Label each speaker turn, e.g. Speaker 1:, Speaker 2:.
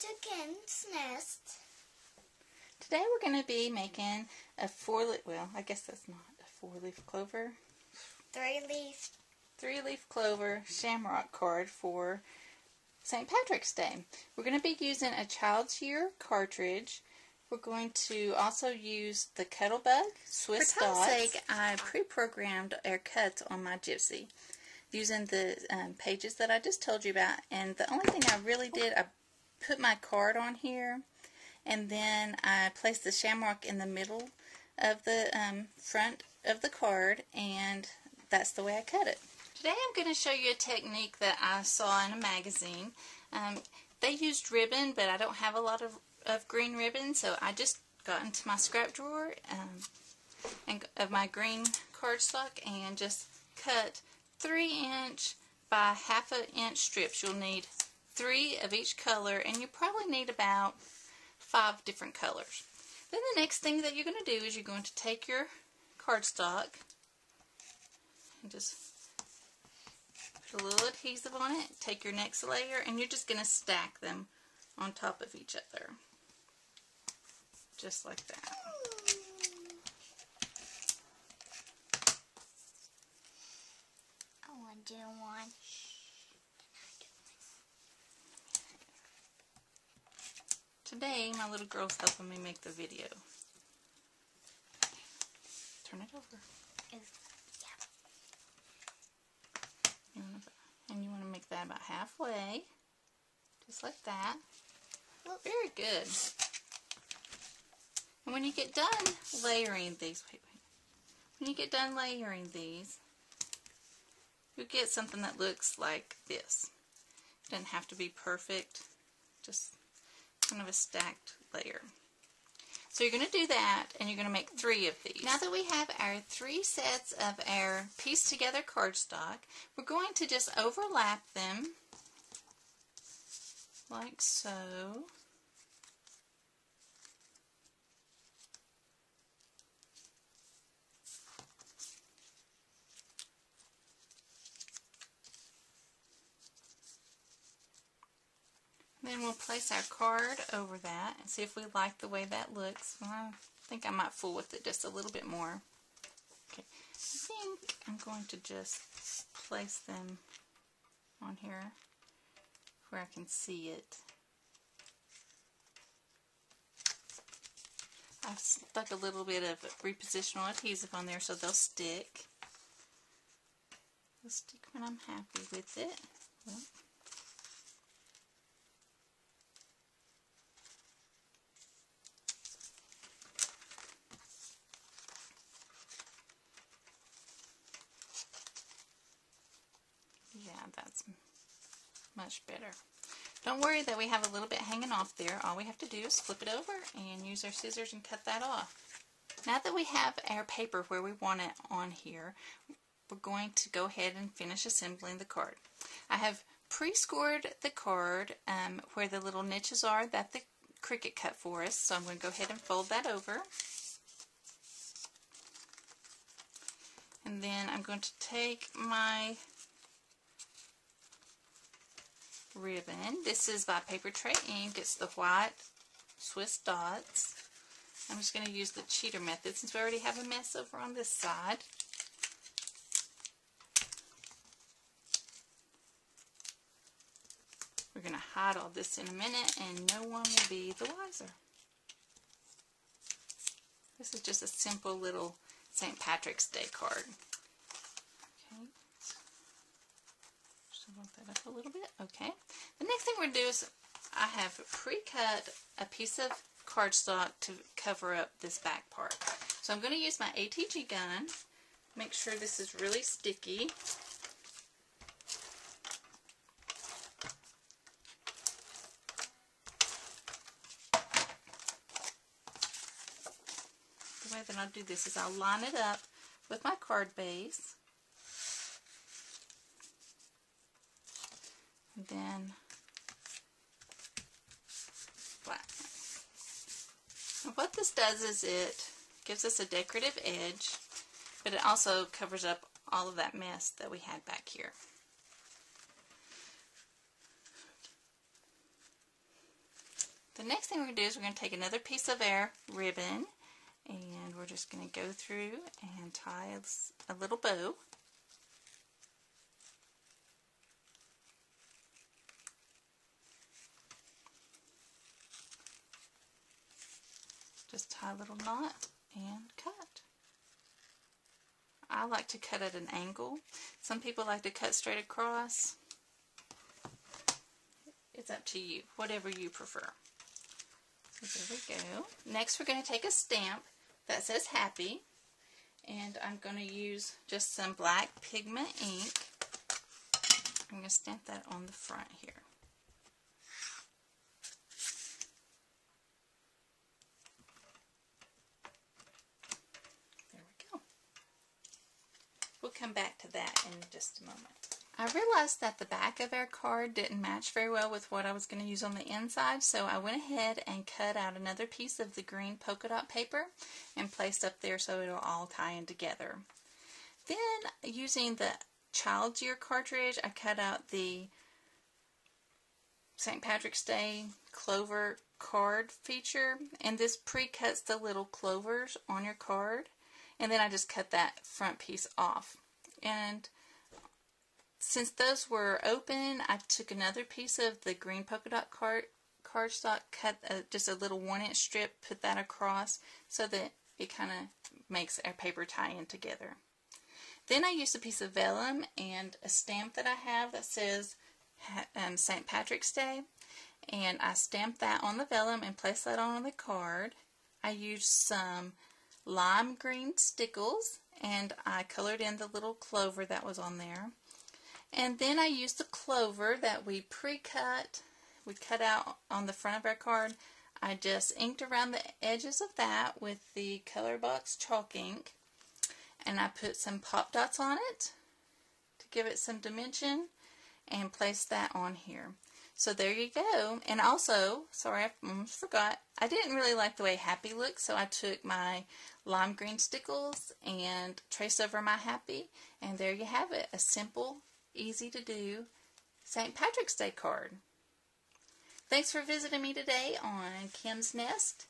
Speaker 1: to Ken's nest.
Speaker 2: Today we're going to be making a well, I guess that's not a 4-leaf clover. 3-leaf clover shamrock card for St. Patrick's Day. We're going to be using a Child's Year cartridge. We're going to also use the Cuttlebug Swiss dots. For time's sake, I pre-programmed our cuts on my Gypsy using the pages that I just told you about. And the only thing I really did, I put my card on here, and then I placed the shamrock in the middle of the front of the card, and that's the way I cut it. Today I'm going to show you a technique that I saw in a magazine. They used ribbon, but I don't have a lot of green ribbon, so I just got into my scrap drawer of my green cardstock and just cut 3-inch by 1/2 inch strips. You'll need 3 of each color, and you probably need about 5 different colors. Then the next thing that you're going to do is you're going to take your cardstock and just put a little adhesive on it, take your next layer, and you're just going to stack them on top of each other. Just like that.
Speaker 1: I want to do one.
Speaker 2: Today, my little girl's helping me make the video. Turn it over. And you want to make that about halfway. Just like that. Very good. And when you get done layering these, when you get done layering these, you'll get something that looks like this. It doesn't have to be perfect, just kind of a stacked layer. So you're going to do that, and you're going to make 3 of these. Now that we have our 3 sets of our pieced together cardstock, we're going to just overlap them like so. Then we'll place our card over that and see if we like the way that looks. Well, I think I might fool with it just a little bit more. Okay, I think I'm going to just place them on here where I can see it. I've stuck a little bit of repositional adhesive on there so they'll stick. They'll stick when I'm happy with it. Well, yeah, that's much better. Don't worry that we have a little bit hanging off there. All we have to do is flip it over and use our scissors and cut that off. Now that we have our paper where we want it on here, we're going to go ahead and finish assembling the card. I have pre-scored the card where the little niches are that the Cricut cut for us, so I'm going to go ahead and fold that over. And then I'm going to take my ribbon. This is by Paper Tray Ink. It's the white Swiss dots. I'm just going to use the cheater method since we already have a mess over on this side. We're going to hide all this in a minute and no one will be the wiser. This is just a simple little St. Patrick's Day card. Okay. Bump that up a little bit. Okay. The next thing we're going to do is I have pre-cut a piece of cardstock to cover up this back part. So I'm going to use my ATG gun. Make sure this is really sticky. The way that I'll do this is I'll line it up with my card base. And then flatten. And what this does is it gives us a decorative edge, but it also covers up all of that mess that we had back here. The next thing we're going to do is we're going to take another piece of our ribbon, and we're just going to go through and tie a little bow. Just tie a little knot and cut. I like to cut at an angle. Some people like to cut straight across. It's up to you, whatever you prefer. So there we go. Next we're going to take a stamp that says happy, and I'm going to use just some black pigment ink. I'm going to stamp that on the front here. We'll come back to that in just a moment. I realized that the back of our card didn't match very well with what I was going to use on the inside, so I went ahead and cut out another piece of the green polka dot paper and placed up there so it'll all tie in together. Then, using the Child's Year cartridge, I cut out the St. Patrick's Day clover card feature, and this pre-cuts the little clovers on your card. And then I just cut that front piece off. And since those were open, I took another piece of the green polka dot cardstock, cut just a little 1-inch strip, put that across so that it kind of makes our paper tie in together. Then I used a piece of vellum and a stamp that I have that says St. Patrick's Day. And I stamped that on the vellum and placed that on the card. I used some lime green stickles, and I colored in the little clover that was on there. And then I used the clover that we pre-cut, we cut out on the front of our card. I just inked around the edges of that with the Color Box chalk ink, and I put some pop dots on it to give it some dimension and placed that on here. So there you go. And also, sorry, I almost forgot, I didn't really like the way happy looked, so I took my lime green stickles and traced over my happy, and there you have it, a simple, easy to do St. Patrick's Day card. Thanks for visiting me today on Kim's Nest.